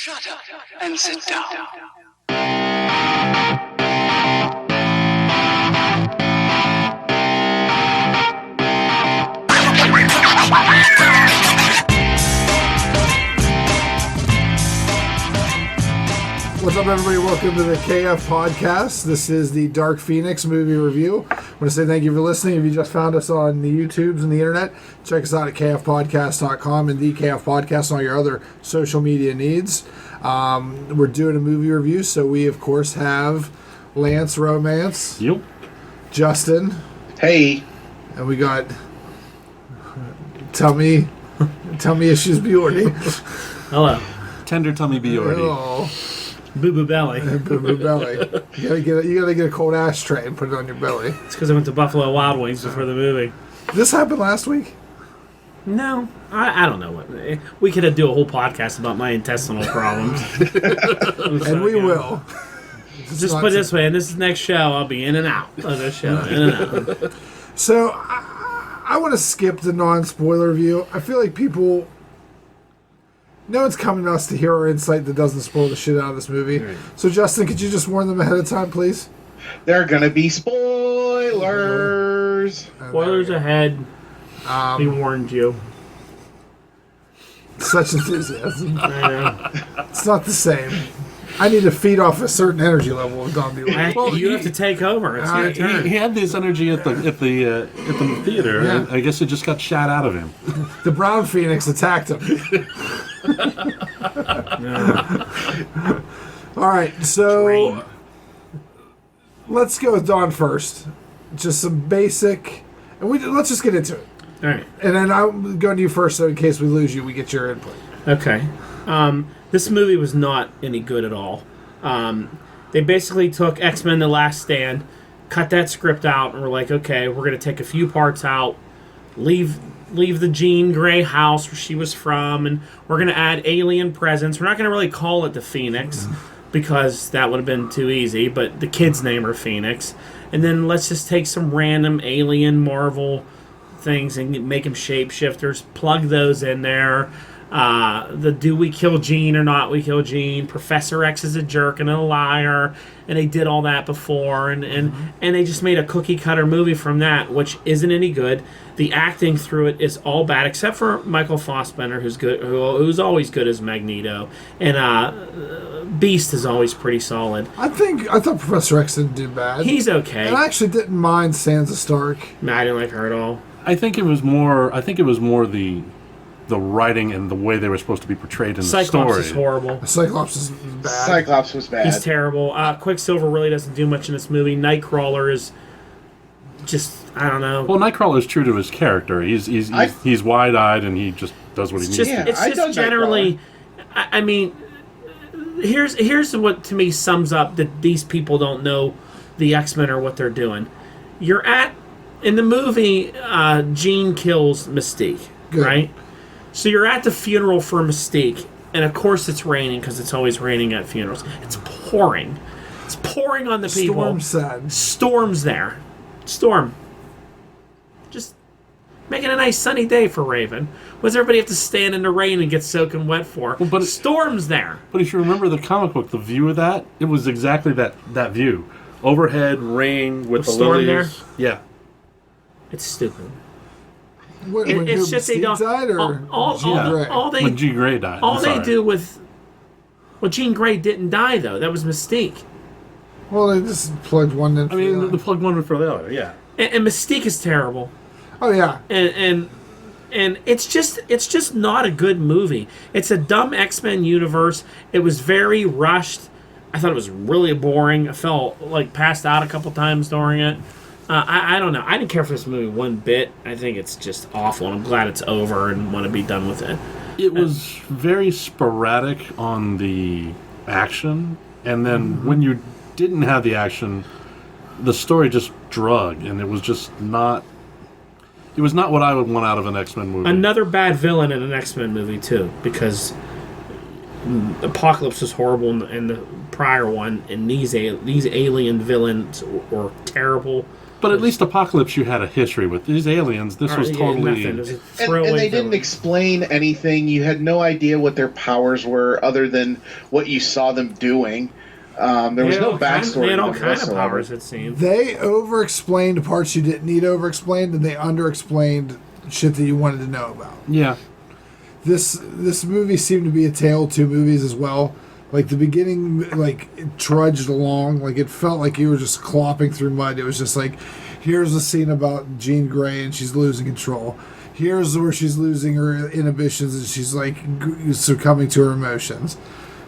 Shut up and sit down. What's up, everybody? Welcome to the KF Podcast. This is the Dark Phoenix movie review. I want to say thank you for listening. If you just found us on the YouTubes and the internet, check us out at kfpodcast.com and the KF Podcast and all your other social media needs. We're doing a movie review, so we, of course, have Lance Romance. Yep. Justin. Hey. And we got Tummy Issues Bjordy. Hello. Tender Tummy Bjordy. Oh. Boo Boo Belly. Boo Boo Belly. You gotta get a cold ashtray and put it on your belly. It's because I went to Buffalo Wild Wings before the movie. This happened last week? No, I don't know what. We could do a whole podcast about my intestinal problems. And we will. Just put it this way, in this next show, I'll be in and out of this show. In and out. So, I want to skip the non-spoiler review. I feel like people... No one's coming to us to hear our insight that doesn't spoil the shit out of this movie. Right. So, Justin, could you just warn them ahead of time, please? There are going to be spoilers. Spoilers ahead. We warned you. Such enthusiasm. I know. It's not the same. I need to feed off a certain energy level of Don B. Well, you have to take over. It's your turn. He had this energy at the theater. Yeah. And I guess it just got shot out of him. The Brown Phoenix attacked him. All right, so let's go with Dawn first. Just some basic, and let's just get into it. All right, and then I'm going to you first, so in case we lose you, we get your input. Okay. This movie was not any good at all. They basically took X-Men: The Last Stand, cut that script out, and were like, okay, we're going to take a few parts out, leave the Jean Grey house where she was from, and we're going to add alien presence. We're not going to really call it the Phoenix, because that would have been too easy, but the kid's name are Phoenix. And then let's just take some random alien Marvel things and make them shapeshifters, plug those in there. The do we kill Jean or not we kill Jean, Professor X is a jerk and a liar, and they did all that before, and they just made a cookie cutter movie from that, which isn't any good. The acting through it is all bad, except for Michael Fassbender, who's good, who's always good as Magneto, and Beast is always pretty solid. I thought Professor X didn't do bad. He's okay. And I actually didn't mind Sansa Stark. No, I didn't like her at all. I think it was more the writing and the way they were supposed to be portrayed in the story. Cyclops is horrible. Cyclops is bad. Cyclops was bad. He's terrible. Quicksilver really doesn't do much in this movie. Nightcrawler is just, I don't know. Well, Nightcrawler is true to his character. He's wide-eyed and he just does what he needs. It's just generally, I mean, here's what to me sums up that these people don't know the X-Men or what they're doing. In the movie, Jean kills Mystique, Good. Right? So you're at the funeral for Mystique, and of course it's raining because it's always raining at funerals. It's pouring. It's pouring on the people. Storm's there. Storm. Just make it a nice sunny day for Raven. What does everybody have to stand in the rain and get soaking wet for? Well, but Storm's there. But if you remember the comic book, the view of that, it was exactly that view. Overhead, rain, with the storm lilies. there? Yeah. It's stupid. It's just they don't. Died or all they when Jean Grey died. All they do with Jean Grey didn't die though. That was Mystique. Well, they just plugged one in. The plug one for the other. Yeah. And Mystique is terrible. Oh yeah. And it's just not a good movie. It's a dumb X-Men universe. It was very rushed. I thought it was really boring. I felt like passed out a couple times during it. I don't know. I didn't care for this movie one bit. I think it's just awful, and I'm glad it's over and want to be done with it. It was very sporadic on the action, and then when you didn't have the action, the story just drug, and it was just not... It was not what I would want out of an X-Men movie. Another bad villain in an X-Men movie, too, because Apocalypse was horrible in the prior one, and these alien villains were terrible. But at least Apocalypse, you had a history with these aliens. This was totally. nothing. It was a And throwaway they didn't villain. explain anything. You had no idea what their powers were other than what you saw them doing. There was no backstory. They had all to them kind of whatsoever. powers, it seemed. They over-explained parts you didn't need over-explained, and they under-explained shit that you wanted to know about. Yeah. This movie seemed to be a tale of two movies as well. Like the beginning, like it trudged along, like it felt like you were just clopping through mud. It was just like, here's the scene about Jean Grey and she's losing control. Here's where she's losing her inhibitions and she's like succumbing to her emotions.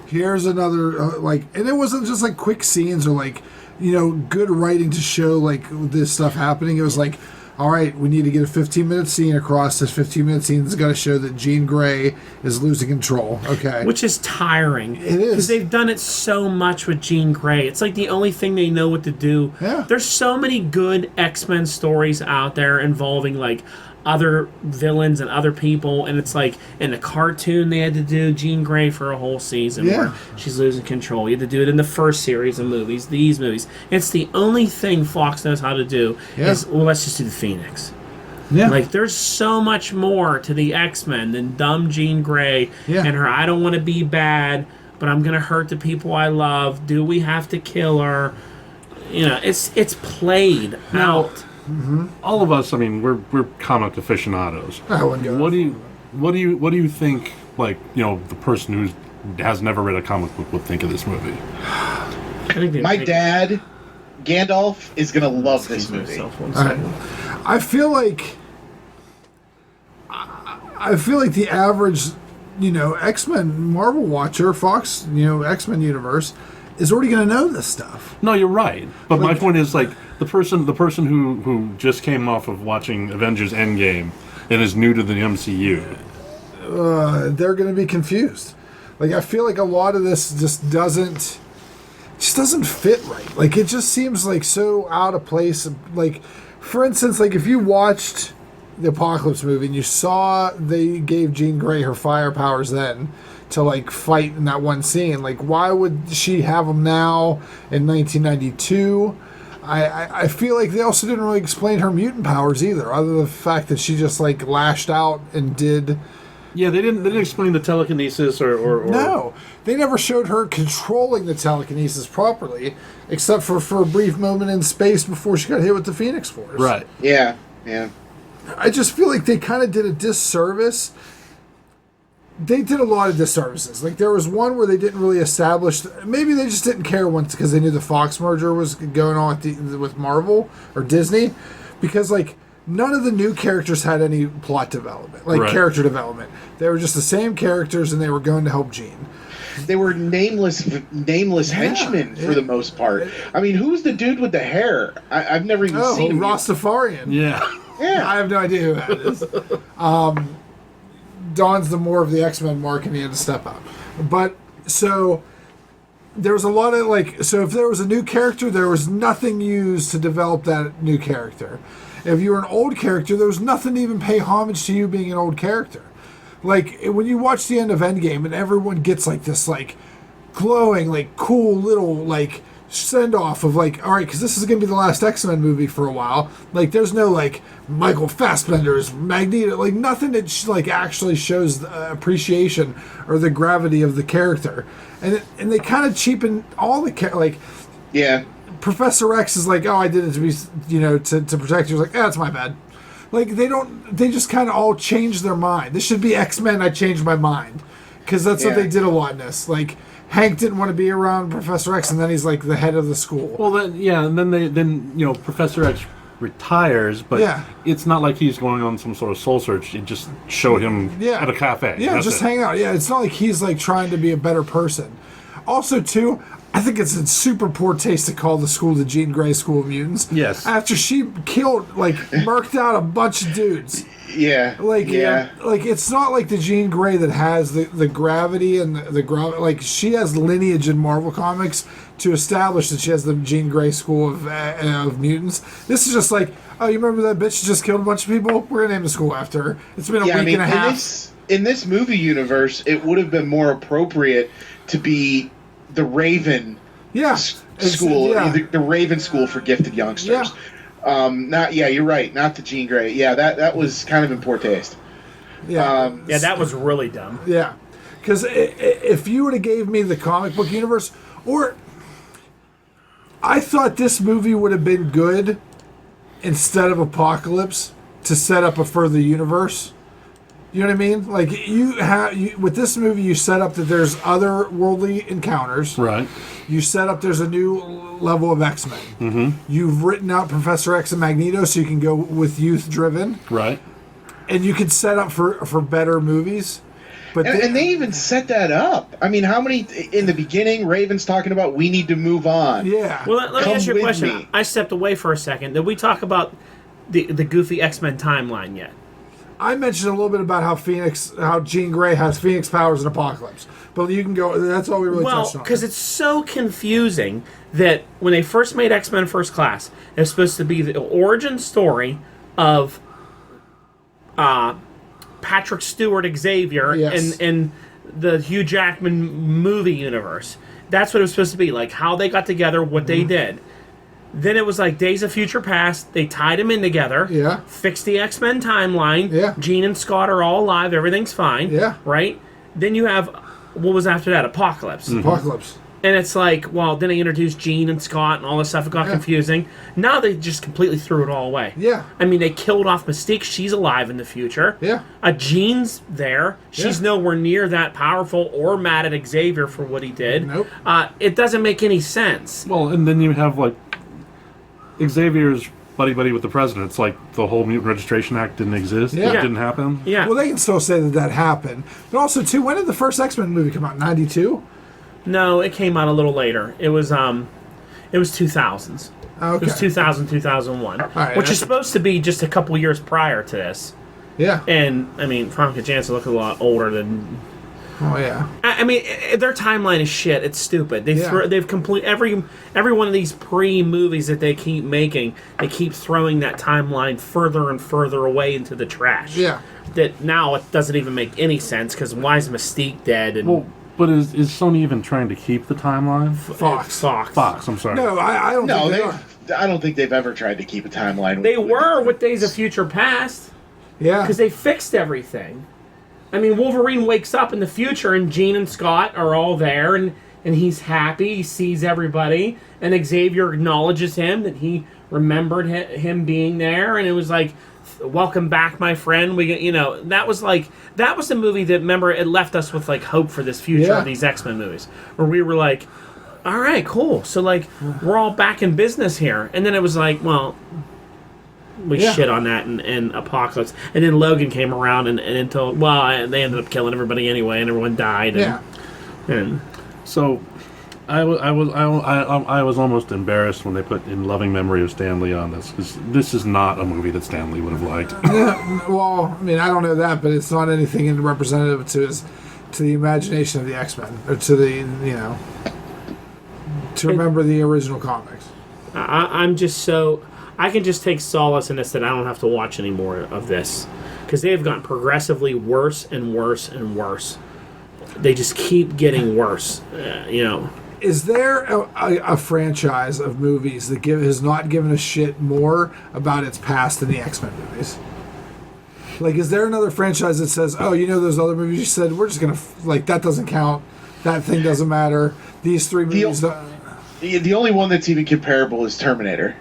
Here's another and it wasn't just like quick scenes or like, good writing to show like this stuff happening. It was like, all right, we need to get a 15-minute scene across. This 15-minute scene has got to show that Jean Grey is losing control. Okay. Which is tiring. It is. Because they've done it so much with Jean Grey. It's like the only thing they know what to do. Yeah. There's so many good X-Men stories out there involving, like, other villains and other people. And it's like, in the cartoon, they had to do Jean Grey for a whole season where she's losing control. You had to do it in the first series of movies, these movies. It's the only thing Fox knows how to do is, well, let's just do the Phoenix. Yeah. Like, there's so much more to the X-Men than dumb Jean Grey and her, I don't want to be bad, but I'm going to hurt the people I love. Do we have to kill her? It's played out. All of us, I mean, we're comic aficionados. I wouldn't go. What do you think? Like, the person who has never read a comic book would think of this movie. My dad, Gandalf, is gonna love this movie. I feel like the average, X-Men Marvel watcher, Fox, X-Men universe is already going to know this stuff. No, you're right. But my point is, like, the person who just came off of watching Avengers Endgame and is new to the MCU, they're going to be confused. Like, I feel like a lot of this just doesn't fit right. Like, it just seems like so out of place. Like, for instance, like if you watched the Apocalypse movie and you saw they gave Jean Grey her fire powers then to like fight in that one scene, like why would she have them now in 1992? I feel like they also didn't really explain her mutant powers either, other than the fact that she just like lashed out and did. Yeah, they didn't explain the telekinesis or No, they never showed her controlling the telekinesis properly, except for a brief moment in space before she got hit with the Phoenix Force. Right. Yeah. I just feel like they kind of did a disservice. They did a lot of disservices. Like, there was one where they didn't really establish... Maybe they just didn't care once because they knew the Fox merger was going on with Marvel or Disney. Because, like, none of the new characters had any plot development. Like, character development. They were just the same characters, and they were going to help Jean. They were nameless henchmen for the most part. I mean, who's the dude with the hair? I've never even seen him. Rastafarian. Yeah. I have no idea who that is. Don's the more of the X-Men mark, and he had to step up. But, so, there was a lot of, like... So, if there was a new character, there was nothing used to develop that new character. If you were an old character, there was nothing to even pay homage to you being an old character. Like, when you watch the end of Endgame, and everyone gets, like, this, like, glowing, like, cool little, like... send-off of like, all right, because this is going to be the last X-Men movie for a while. Like, there's no like Michael Fassbender's Magneto, like nothing that like actually shows the appreciation or the gravity of the character, and they kind of cheapen all the like. Yeah. Professor X is like, oh, I did it to be, to protect you. It's like, that's my bad. Like they just kind of all change their mind. This should be X-Men. I changed my mind because that's what they did a lot in this. Like. Hank didn't want to be around Professor X, and then he's like the head of the school. Well, and then Professor X retires, but it's not like he's going on some sort of soul search. It just showed him at a cafe. Yeah, just hang out. Yeah, it's not like he's like trying to be a better person. Also, too, I think it's in super poor taste to call the school the Jean Grey School of Mutants. Yes. After she murked out a bunch of dudes. Yeah. Like it's not like the Jean Grey that has the gravity and like she has lineage in Marvel Comics to establish that she has the Jean Grey School of Mutants. This is just like, oh, you remember that bitch just killed a bunch of people? We're gonna name the school after her. It's been a week and a half. In this movie universe, it would have been more appropriate to be the Raven school, the Raven School for Gifted Youngsters. Not yeah, you're right. Not the Jean Grey. Yeah, that was kind of in poor taste. Yeah. Yeah, that was really dumb. Yeah. Because if you would have gave me the comic book universe, or I thought this movie would have been good instead of Apocalypse to set up a further universe. You know what I mean? Like with this movie, you set up that there's otherworldly encounters. Right. You set up there's a new level of X-Men. Mm-hmm. You've written out Professor X and Magneto, so you can go with youth driven. Right. And you could set up for better movies. But and they even set that up. I mean, how many in the beginning? Raven's talking about we need to move on. Yeah. Well, let me Come ask you a with question. me. I stepped away for a second. Did we talk about the goofy X-Men timeline yet? I mentioned a little bit about how Jean Grey has Phoenix powers in Apocalypse, but you can go. That's all we really touched on. Because it's so confusing that when they first made X-Men First Class, it was supposed to be the origin story of Patrick Stewart Xavier Yes. in the Hugh Jackman movie universe. That's what it was supposed to be, like how they got together, what they did. Then it was like Days of Future Past. They tied them in together. Yeah. Fixed the X-Men timeline. Yeah. Jean and Scott are all alive. Everything's fine. Yeah. Right? Then you have, what was after that? Apocalypse. Apocalypse. And it's like, well, then they introduced Jean and Scott and all this stuff. It got confusing. Now they just completely threw it all away. Yeah. I mean, they killed off Mystique. She's alive in the future. Yeah. Jean's there. She's nowhere near that powerful or mad at Xavier for what he did. Nope. It doesn't make any sense. Well, and then you have like Xavier's buddy with the president. It's like the whole Mutant Registration Act didn't exist. Yeah. It didn't happen. Yeah. Well, they can still say that happened, but also too. When did the first X-Men movie come out? 92. No, it came out a little later. It was 2000s. Okay. It was 2000, 2001. right, which that's- is supposed to be just a couple years prior to this. Yeah. And, I mean, Famke Janssen looked a lot older than... Oh yeah. I mean, their timeline is shit. It's stupid. They've complete every one of these pre-movies that they keep making. They keep throwing that timeline further and further away into the trash. Yeah. That now it doesn't even make any sense because why is Mystique dead? And Well, but is Sony even trying to keep the timeline? Fox. I'm sorry. No, I don't No, think they are. I don't think they've ever tried to keep a timeline. they were with Days of Future Past Yeah. because they fixed everything. I mean, Wolverine wakes up in the future and Jean and Scott are all there and he's happy. He sees everybody and Xavier acknowledges him that he remembered him being there and it was like, welcome back, my friend. That was the movie that, remember, it left us with like hope for this future of these X-Men movies where we were like, all right, cool. So like we're all back in business here. And then it was like, well, we shit on that in Apocalypse. And then Logan came around and until they ended up killing everybody anyway, and everyone died. And So, I was almost embarrassed when they put In Loving Memory of Stan Lee on this, because this is not a movie that Stan Lee would have liked. Well, I mean, I don't know that, but it's not anything representative to the imagination of the X-Men or to the to remember the original comics. I'm just so... I can just take solace in this that I don't have to watch any more of this. Because they have gotten progressively worse and worse and worse. They just keep getting worse, Is there a franchise of movies that has not given a shit more about its past than the X-Men movies? Like, is there another franchise that says, oh, those other movies you said, we're just going to, that doesn't count, that thing doesn't matter, these three movies... The only one that's even comparable is Terminator.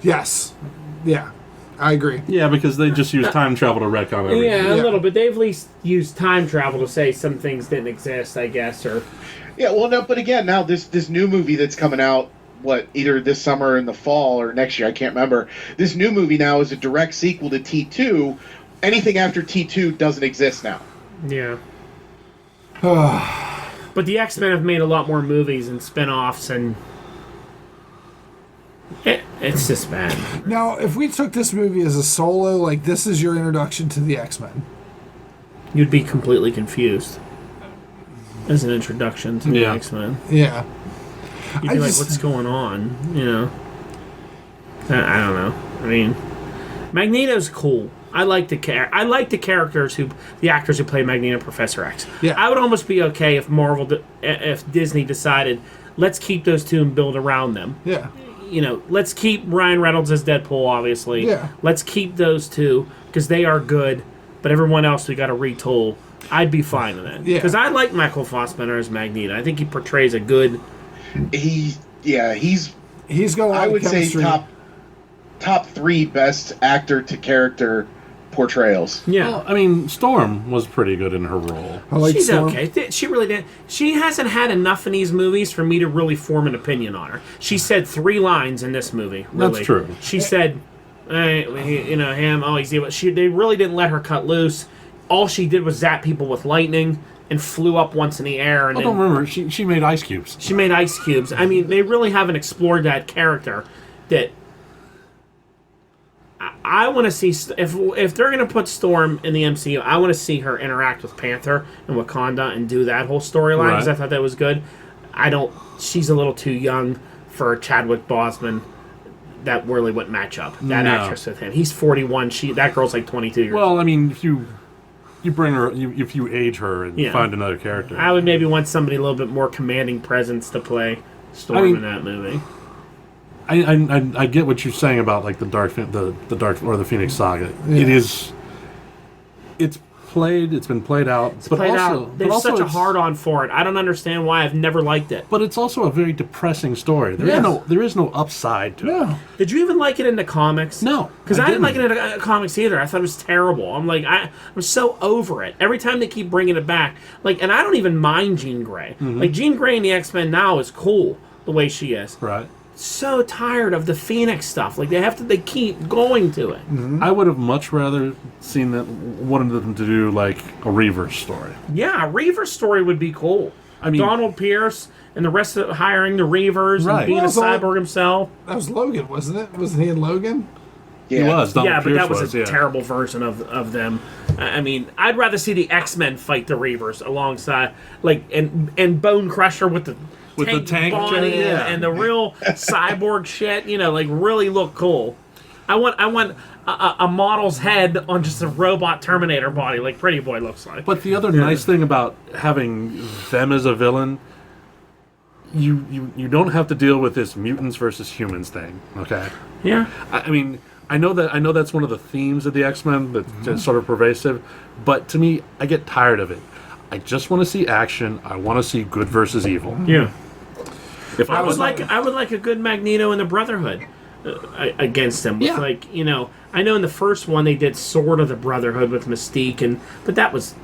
Yes. Yeah. I agree. Yeah, because they just use time travel to retcon everything. Yeah, a little bit. They've at least used time travel to say some things didn't exist, I guess, or... Yeah, well, no, but again, now this new movie that's coming out, either this summer in the fall or next year, I can't remember. This new movie now is a direct sequel to T2. Anything after T2 doesn't exist now. Yeah. But the X-Men have made a lot more movies and spin-offs, and... It's just bad. Now, if we took this movie as a solo, like, this is your introduction to the X-Men. You'd be completely confused. As an introduction to the X-Men. Yeah. You'd be like, what's going on? I don't know. I mean, Magneto's cool. I like the actors who play Magneto and Professor X. Yeah. I would almost be okay if Disney decided, let's keep those two and build around them. Yeah. let's keep Ryan Reynolds as Deadpool, obviously. Yeah. Let's keep those two because they are good, but everyone else we got to retool. I'd be fine with that. Yeah. Because I like Michael Fassbender as Magneto. I think he portrays a good... He's got a lot I of would say chemistry. top 3 best actor to character portrayals. Yeah. Well, I mean, Storm was pretty good in her role. I like She's Storm. okay. She really did. She hasn't had enough in these movies for me to really form an opinion on her. She said 3 lines in this movie. Really. That's true. She said, him. Oh, he's evil. They really didn't let her cut loose. All she did was zap people with lightning and flew up once in the air. And I then don't remember. She made ice cubes. she made ice cubes. I mean, they really haven't explored that character. That I want to see. If they're going to put Storm in the MCU, I want to see her interact with Panther and Wakanda and do that whole storyline because I thought that was good. She's a little too young for Chadwick Boseman. That really wouldn't match up. That actress with him. He's 41. That girl's like 22 years old. Well, I mean, if you bring her, if you age her and find another character, I would maybe want somebody a little bit more commanding presence to play Storm in that movie. I get what you're saying about like the dark or the Phoenix Saga. Yeah. It's been played out. There's such a hard-on for it. I don't understand why I've never liked it. But it's also a very depressing story. There is no upside to it. Did you even like it in the comics? No, Because I didn't like it in the comics either. I thought it was terrible. I'm like, I'm so over it. Every time they keep bringing it back. And I don't even mind Jean Grey. Like, Jean Grey in the X-Men now is cool, the way she is. Right. So tired of the Phoenix stuff. Like, they keep going to it. I would have much rather wanted them to do like a Reavers story. Yeah, a Reaver story would be cool. I mean, Donald Pierce and the rest of hiring the Reavers and being a cyborg himself. That was Logan, wasn't it? Wasn't he in Logan? he was. Donald But Pierce that was a terrible version of them. I mean, I'd rather see the X-Men fight the Reavers alongside, and Bone Crusher with the tank body and the real cyborg shit. Really look cool. I want a model's head on just a robot Terminator body, like Pretty Boy looks like. But the other nice thing about having them as a villain, you don't have to deal with this mutants versus humans thing. Okay. Yeah. I mean, I know that's one of the themes of the X-Men that's sort of pervasive, but to me, I get tired of it. I just want to see action. I want to see good versus evil. Yeah. If I would like a good Magneto in the Brotherhood against him. With I know in the first one they did sort of the Brotherhood with Mystique, but that was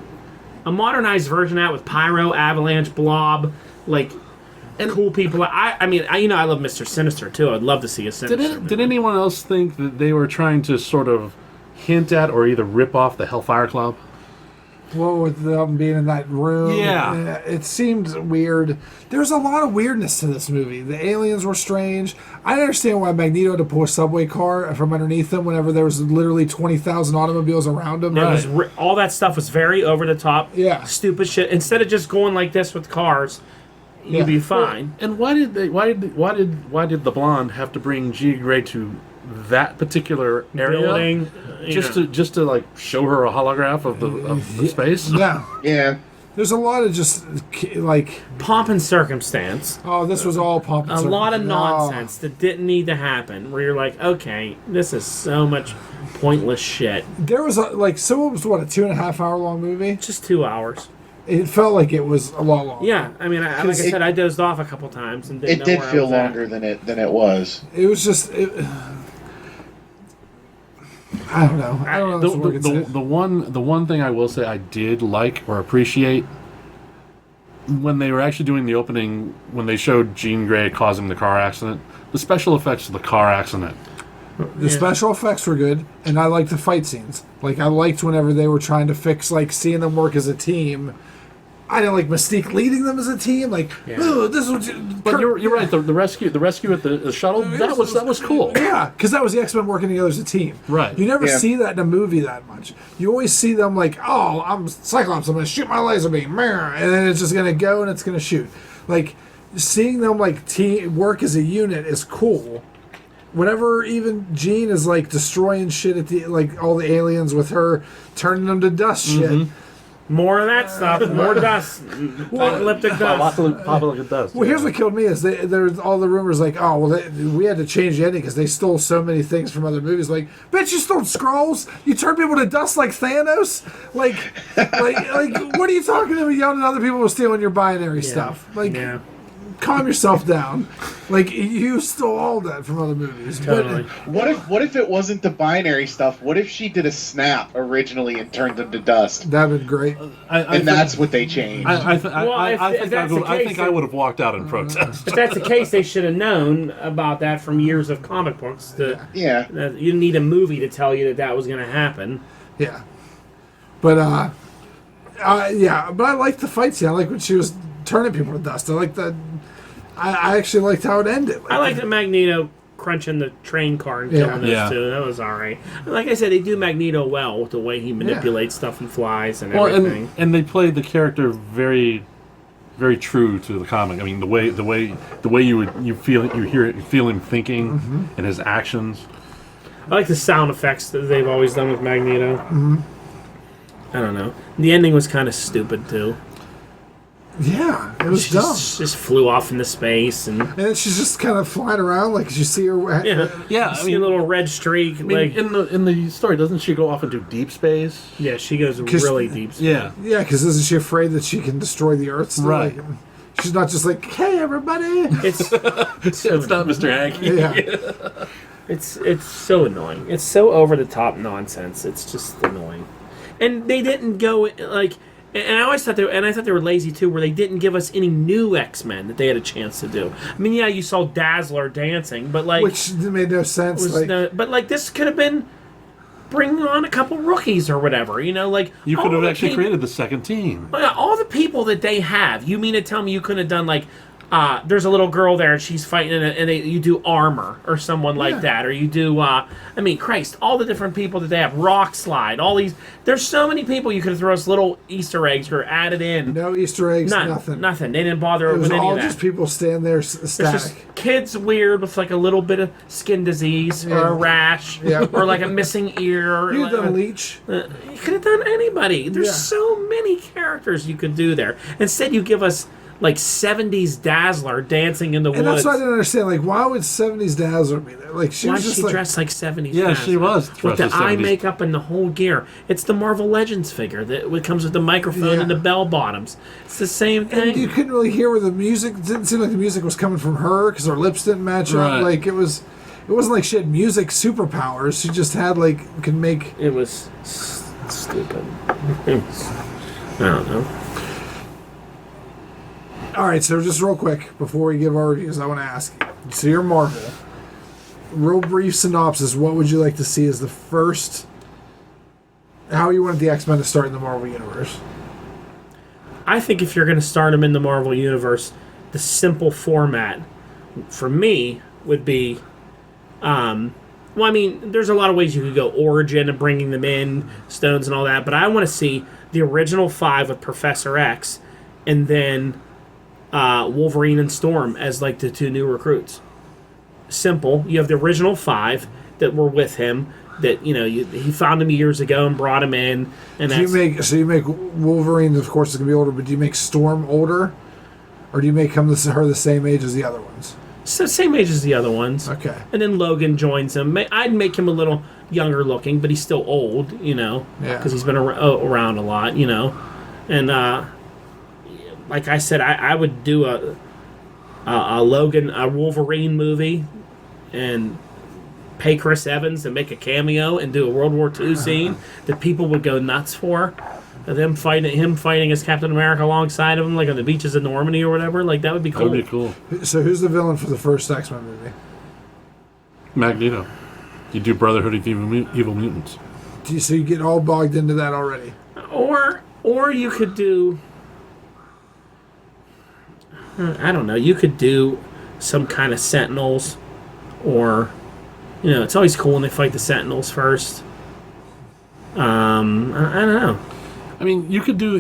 a modernized version of that with Pyro, Avalanche, Blob, and cool people. I love Mr. Sinister too. I'd love to see a Sinister. Did anyone else think that they were trying to sort of hint at or either rip off the Hellfire Club? Well, with them being in that room, it seemed weird. There's a lot of weirdness to this movie. The aliens were strange. I understand why Magneto had to pull a subway car from underneath him whenever there was literally 20,000 automobiles around him. All that stuff was very over the top. Yeah. Stupid shit. Instead of just going like this with cars, you'd be fine. And why did the blonde have to bring Jean Grey to that particular area? Building, just to show her a holograph of the space? Yeah. Yeah. There's a lot of just pomp and circumstance. Oh, this was all pomp and circumstance. A lot of nonsense that didn't need to happen. Where you're like, okay, this is so much pointless shit. There was so it was what, a 2.5 hour long movie? Just 2 hours. It felt like it was a lot longer. Yeah, I mean, like I said, I dozed off a couple times and didn't it did feel longer than it was. It was just. I don't know. I don't know. The one thing I will say I did like or appreciate when they were actually doing the opening, when they showed Jean Grey causing the car accident, the special effects of the car accident. The special effects were good, and I liked the fight scenes. I liked whenever they were trying to fix, seeing them work as a team. I didn't like Mystique leading them as a team. Oh, this was. But you're right. The rescue at the shuttle that was cool. Yeah, because that was the X-Men working together as a team. Right. You never see that in a movie that much. You always see them oh, I'm Cyclops. I'm going to shoot my laser beam, and then it's just going to go and it's going to shoot. Seeing them team work as a unit is cool. Whenever even Jean is destroying shit at the all the aliens with her turning them to dust shit. More of that stuff. More dust. Apocalyptic dust. Apocalyptic dust. Well, here's what killed me is there's all the rumors like, oh, well, we had to change the ending because they stole so many things from other movies. Like, bitch, you stole scrolls. You turned people to dust like Thanos. Like, what are you talking about? Yelling at other people for stealing your binary stuff. Like, Yeah. calm yourself down. Like, you stole all that from other movies. Totally. What if it wasn't the binary stuff? What if she did a snap originally and turned them to dust? That'd been great. And that's what they changed. I if that's the case, think I would have walked out in protest. If that's the case, they should have known about that from years of comic books. Yeah. You didn't need a movie to tell you that was going to happen. Yeah. But, yeah. But I liked the fight scene. I like when she was turning people to dust. I like the... I actually liked how it ended. I like the Magneto crunching the train car and killing those Yeah. two. That was alright. Like I said, they do Magneto well with the way he manipulates stuff and flies and everything. And they played the character very, very true to the comic. I mean, the way you feel him thinking and his actions. I like the sound effects that they've always done with Magneto. I don't know. The ending was kind of stupid too. Yeah, it was She dumb. just flew off into space and And then she's just kind of flying around, like you see her. Yeah, you see a little red streak. I mean, like in the story, doesn't she go off into deep space? yeah, she goes really deep. Yeah. Yeah, because isn't she afraid that she can destroy the Earth? Still? Right. Like, she's not just like, hey, everybody. It's It's not Mr. Hanky. Yeah. it's so annoying. It's so over the top nonsense. It's just annoying. And they didn't go like. And I always thought I thought they were lazy too, where they didn't give us any new X-Men that they had a chance to do. I mean, yeah, you saw Dazzler dancing, but like, Which made no sense. but like this could have been bringing on a couple rookies or whatever. You know, like You could all have the actually peop- created the second team. all the people that they have. You mean to tell me you couldn't have done like? There's a little girl there, and she's fighting, you do Armor or someone like that, or you do. I mean, Christ, all the different people that they have, Rock Slide, all these. There's so many people you could throw us little Easter eggs or added in. no Easter eggs, Nothing. nothing. They didn't bother It was with any all of that. just people standing there It's static. just kids weird with like a little bit of skin disease or a rash Yeah. or like a missing ear. Or You like, done Leech. you could have done anybody. There's Yeah. so many characters you could do there. Instead, you give us like 70s Dazzler dancing in the And woods. that's what I didn't understand. Like, why would 70s Dazzler be there? Like, she Why was is just she like. dressed like 70s? Yeah, Dazzler? she was with dressed the as eye 70s. makeup and the whole gear. It's the Marvel Legends figure that comes with the microphone Yeah. and the bell bottoms. It's the same And thing. you couldn't really hear where the music. It didn't seem like the music was coming from her because her lips didn't match Right. up. Like, it was. It wasn't like she had music superpowers. She just had, like, could make. It was stupid. I don't know. All right, so just real quick before we give our reviews, I want to ask you. So you're Marvel. Real brief synopsis. What would you like to see as the first? How you wanted the X-Men to start in the Marvel universe? I think if you're going to start them in the Marvel Universe, the simple format for me would be. Well, I mean, there's a lot of ways you could go origin and bringing them in, stones and all that, but I want to see the original 5 with Professor X, and then Wolverine and Storm as like the 2 new recruits. Simple. You have the original 5 that were with him. That he found him years ago and brought him in. And Do you make Wolverine? Of course, is going to be older, but do you make Storm older, or do you make her the same age as the other ones? so same age as the other ones. Okay. And then Logan joins him. I'd make him a little younger looking, but he's still old, Yeah. because he's been around a lot, And like I said, I would do a Wolverine movie, and pay Chris Evans to make a cameo and do a World War II scene that people would go nuts for. Him fighting as Captain America alongside of him, like on the beaches of Normandy or whatever. Like that would be That cool. would be cool. So who's the villain for the first X-Men movie? Magneto. You do Brotherhood of Evil Mutants. So you get all bogged into that already? Or you could do. I don't know. You could do some kind of Sentinels, or it's always cool when they fight the Sentinels first. I don't know. I mean, you could do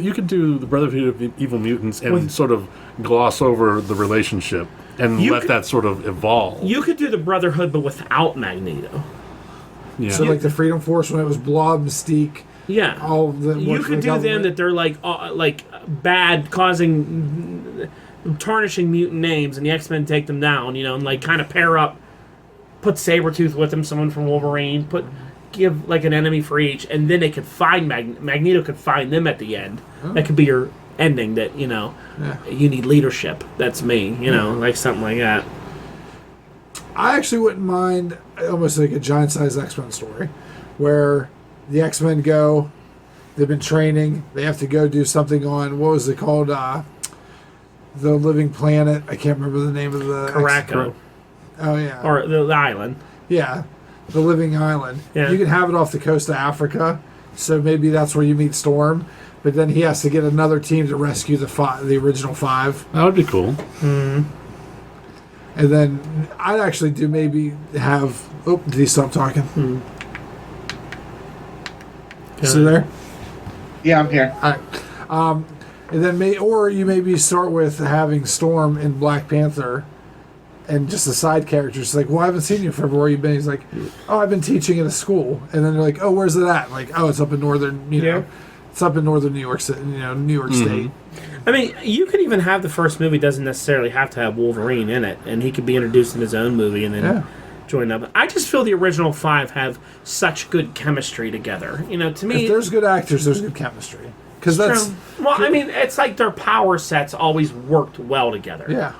the Brotherhood of Evil Mutants and sort of gloss over the relationship and let that sort of evolve. You could do the Brotherhood, but without Magneto. Yeah. So like the Freedom Force when it was Blob, Mystique, Yeah. all the You could do them that they're like bad, causing, tarnishing mutant names, and the X-Men take them down, and like kind of pair up, put Sabretooth with them, someone from Wolverine, give like an enemy for each, and then they could find Magneto could find them at the end. That could be your ending. That you need leadership. That's me. Like something like that. I actually wouldn't mind almost like a giant-sized X-Men story, where the X-Men go, they've been training, they have to go do something on what was it called? The Living Planet. I can't remember the name of the Caraco. Oh yeah. Or the island. Yeah, the Living Island. Yeah. You can have it off the coast of Africa, so maybe that's where you meet Storm. But then he has to get another team to rescue the original 5. That would be cool. Mm-hmm. And then I'd actually do maybe have. Oh, did he stop talking? Still there? Yeah, I'm here. All right. And then you maybe start with having Storm in Black Panther, and just the side characters like, well, I haven't seen you forever. Where you been? He's like, oh, I've been teaching at a school. And then they're like, oh, where's it at? Like, oh, it's up in northern. It's up in northern New York City. New York State. I mean, you could even have the first movie doesn't necessarily have to have Wolverine in it, and he could be introduced in his own movie and then join up. I just feel the original 5 have such good chemistry together. To me, if there's good actors, there's good chemistry. Because that's well, I mean, it's like their power sets always worked well together. Yeah.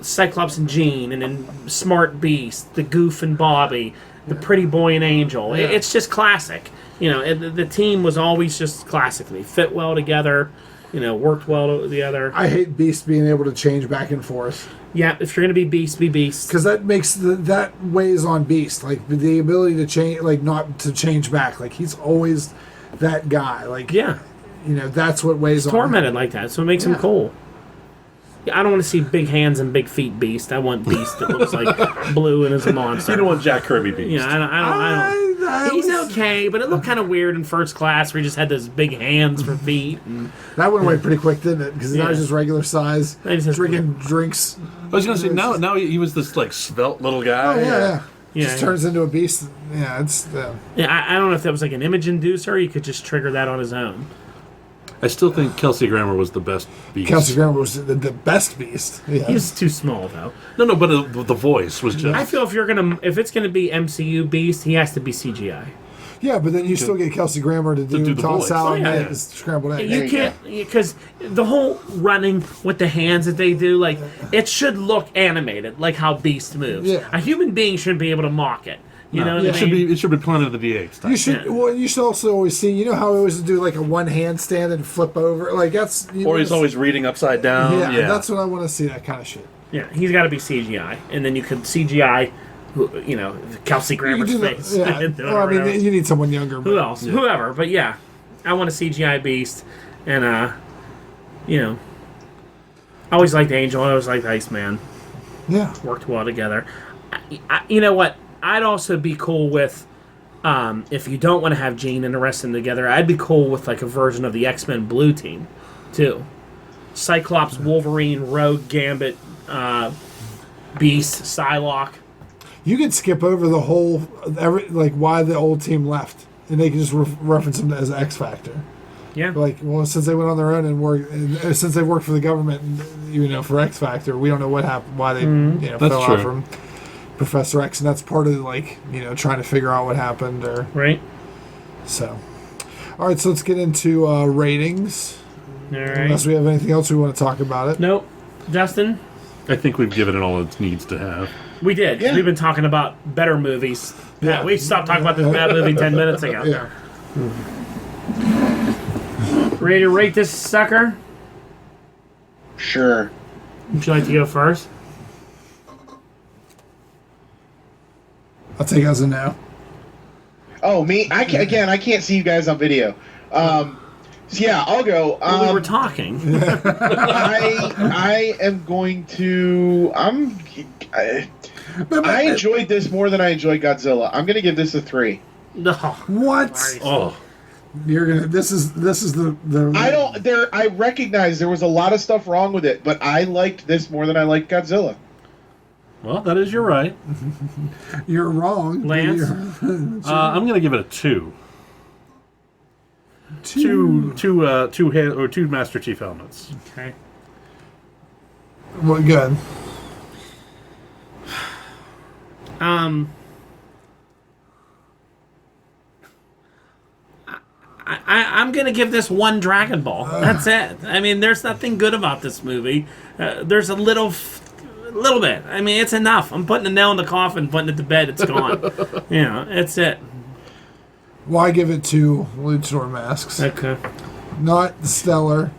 Cyclops and Jean, and then Smart Beast, the Goof and Bobby, the Pretty Boy and Angel. Yeah. It's just classic. The team was always just classically fit well together. Worked well together. I hate Beast being able to change back and forth. Yeah, if you're gonna be Beast, be Beast. Because that makes that weighs on Beast, like the ability to change, like not to change back. Like he's always that guy. Like that's what weighs on him. Tormented like that, so it makes him cool. Yeah, I don't want to see big hands and big feet Beast. I want Beast that looks like blue and is a monster. You don't want Jack Kirby Beast. I don't. He's okay, but it looked kind of weird in First Class where he just had those big hands for feet. And, that went away pretty quick, didn't it? Because now he's just regular size, drinking drinks. I was going to say, now he was this, like, svelte little guy. Oh, yeah. Just Yeah. turns into a beast. Yeah, it's... Yeah, I don't know if that was like an image inducer or he could just trigger that on his own. I still think Kelsey Grammer was the best Beast. Kelsey Grammer was the best Beast. Yeah. He's too small, though. No, but the voice was just... I feel if it's gonna be MCU Beast, he has to be CGI. Yeah, but then you still get Kelsey Grammer to do the toss voice. salad Oh, yeah. and scrambled egg. You can't, because the whole running with the hands that they do, like, it should look animated, like how Beast moves. Yeah. A human being shouldn't be able to mock it. You know what I mean? It should be Planet of the Apes. You should. Yeah. Well, you should also always see. You know how he always do like a one handstand and flip over. Like that's. Or he's always reading upside down. Yeah, Yeah, that's what I want to see. That kind of shit. Yeah, he's got to be CGI, and then you could CGI, Kelsey Grammer's You do face. Yeah. and Well, I mean, whatever. you need someone younger. Who But else? Whoever. But yeah, I want a CGI Beast, and I always liked Angel. I always liked Iceman. Yeah. Worked well together. You know what? I'd also be cool with, if you don't want to have Jean and the rest of them together, I'd be cool with like a version of the X-Men Blue Team, too. Cyclops, Wolverine, Rogue, Gambit, Beast, Psylocke. You could skip over the whole why the old team left, and they can just reference them as X Factor. Yeah. Like, well, since they went on their own and worked, since they worked for the government, for X Factor, we don't know what happened, why they fell out from Professor X, and that's part of trying to figure out what happened Right. So. All right, so let's get into ratings. All right. Unless we have anything else we want to talk about it. Nope. Justin? I think we've given it all it needs to have. We did. Yeah. We've been talking about better movies. Yeah. We stopped talking about this bad movie 10 minutes ago. Yeah. Ready to rate this sucker? Sure. Would you like to go first? I'll take it as a no. Oh, me? I can't see you guys on video. So yeah, I'll go. Well, we were talking. I am going to. I enjoyed this more than I enjoyed Godzilla. I'm going to give this a 3. No. What? Christ. Oh, You're gonna. This is the. I don't. I recognize there was a lot of stuff wrong with it, but I liked this more than I liked Godzilla. well, that is your right. You're wrong. Lance? I'm going to give it a 2. two Master Chief helmets. Okay. Well, good. I'm gonna give this one Dragon Ball. That's it. I mean, there's nothing good about this movie. There's a little bit. I mean, it's enough. I'm putting a nail in the coffin, putting it to bed. It's gone. It's it. Why give it 2 luchador masks? Okay. Not stellar,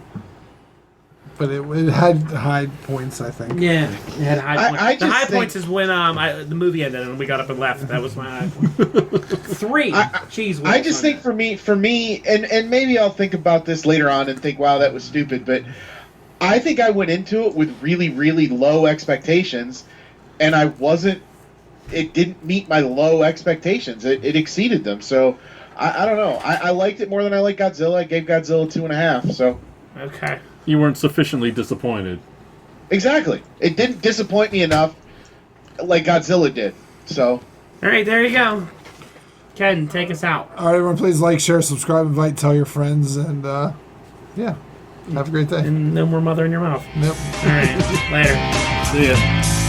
but it had high points, I think. Yeah, it had high points. I The just high think- points is when the movie ended and we got up and left. That was my high point. 3 cheese whiz. I just think for me, and maybe I'll think about this later on and think, wow, that was stupid. But I think I went into it with really, really low expectations, and I wasn't. It didn't meet my low expectations. It exceeded them. So I don't know. I liked it more than I liked Godzilla. I gave Godzilla 2.5. So Okay. You weren't sufficiently disappointed. exactly, it didn't disappoint me enough like Godzilla did. So. All right, there you go. Ken, take us out. All right, everyone, please like, share, subscribe, invite, tell your friends, and yeah, have a great day. And no more mother in your mouth. Yep. All right, later. See ya.